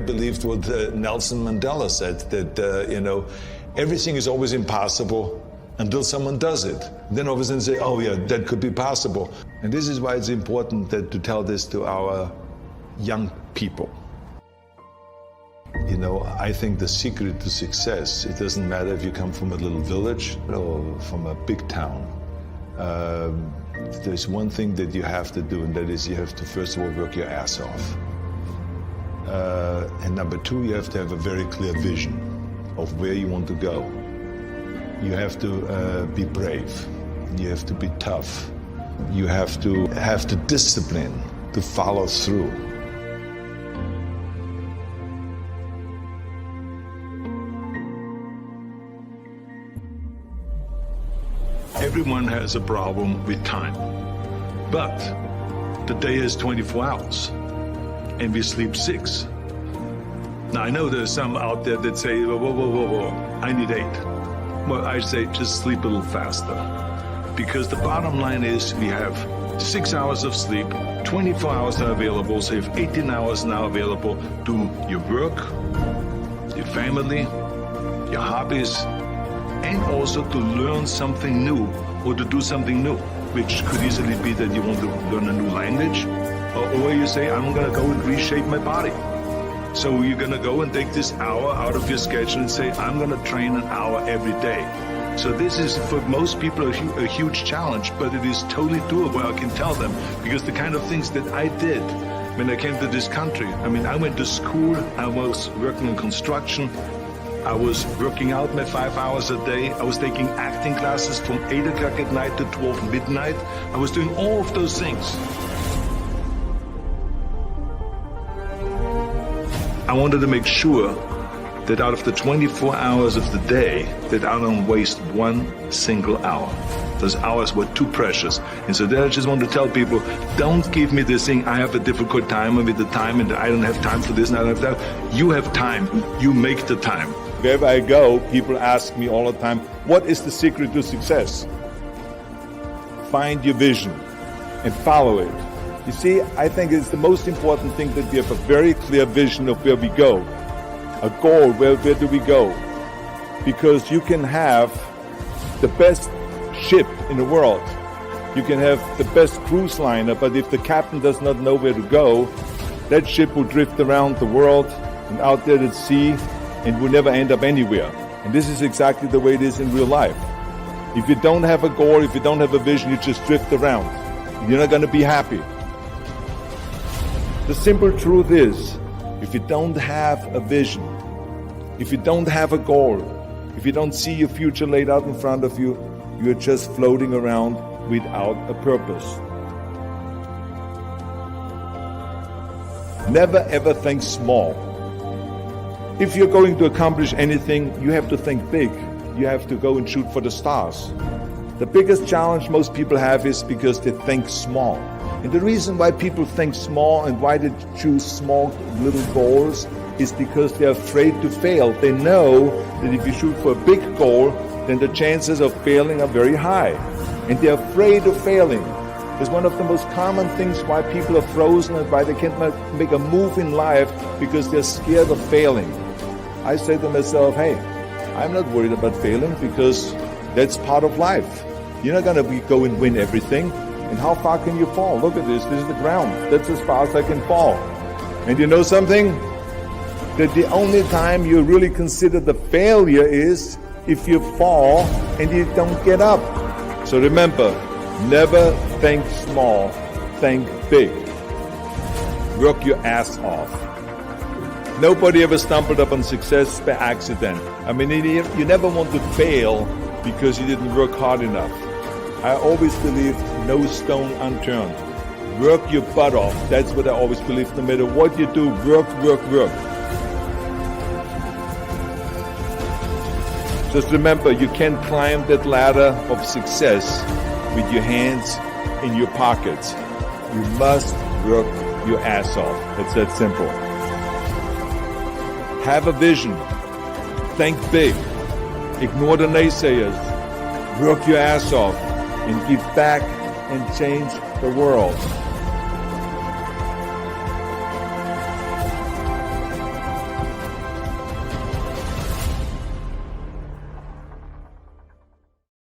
believed what Nelson Mandela said, that, everything is always impossible until someone does it. Then all of a sudden say, oh yeah, that could be possible. And this is why it's important to tell this to our young people. I think the secret to success, it doesn't matter if you come from a little village or from a big town. There's one thing that you have to do, and that is you have to first of all work your ass off. And number two, you have to have a very clear vision of where you want to go. You have to be brave. You have to be tough. You have to have the discipline to follow through. Everyone has a problem with time, but the day has 24 hours and we sleep 6. Now I know there's some out there that say, whoa, I need 8. Well, I say just sleep a little faster, because the bottom line is we have 6 hours of sleep, 24 hours are available, so you have 18 hours now available to your work, your family, your hobbies, and also to learn something new or to do something new, which could easily be that you want to learn a new language, or you say, I'm going to go and reshape my body. So you're going to go and take this hour out of your schedule and say, I'm going to train an hour every day. So this is, for most people, a huge challenge, but it is totally doable, I can tell them, because the kind of things that I did when I came to this country, I went to school, I was working in construction, I was working out my 5 hours a day. I was taking acting classes from 8 o'clock at night to 12 midnight. I was doing all of those things. I wanted to make sure that out of the 24 hours of the day, that I don't waste one single hour. Those hours were too precious. And so then I just want to tell people, don't give me this thing, I have a difficult time with the time and I don't have time for this and I don't have that. You have time, you make the time. Wherever I go, people ask me all the time, what is the secret to success? Find your vision and follow it. You see, I think it's the most important thing that we have a very clear vision of where we go. A goal, where do we go? Because you can have the best ship in the world. You can have the best cruise liner, but if the captain does not know where to go, that ship will drift around the world and out there at sea and will never end up anywhere. And this is exactly the way it is in real life. If you don't have a goal, if you don't have a vision, you just drift around. You're not going to be happy. The simple truth is, if you don't have a vision, if you don't have a goal, if you don't see your future laid out in front of you, you're just floating around without a purpose. Never ever think small. If you're going to accomplish anything, you have to think big. You have to go and shoot for the stars. The biggest challenge most people have is because they think small. And the reason why people think small and why they choose small little goals is because they're afraid to fail. They know that if you shoot for a big goal, then the chances of failing are very high. And they're afraid of failing. It's one of the most common things why people are frozen and why they can't make a move in life, because they're scared of failing. I say to myself, hey, I'm not worried about failing because that's part of life. You're not going to go and win everything. And how far can you fall? Look at this. This is the ground. That's as far as I can fall. And you know something? That the only time you really consider the failure is if you fall and you don't get up. So remember, never think small, think big. Work your ass off. Nobody ever stumbled upon success by accident. You never want to fail because you didn't work hard enough. I always believe no stone unturned. Work your butt off. That's what I always believe. No matter what you do, work, work, work. Just remember, you can't climb that ladder of success with your hands in your pockets. You must work your ass off. It's that simple. Have a vision. Think big. Ignore the naysayers. Work your ass off and give back and change the world.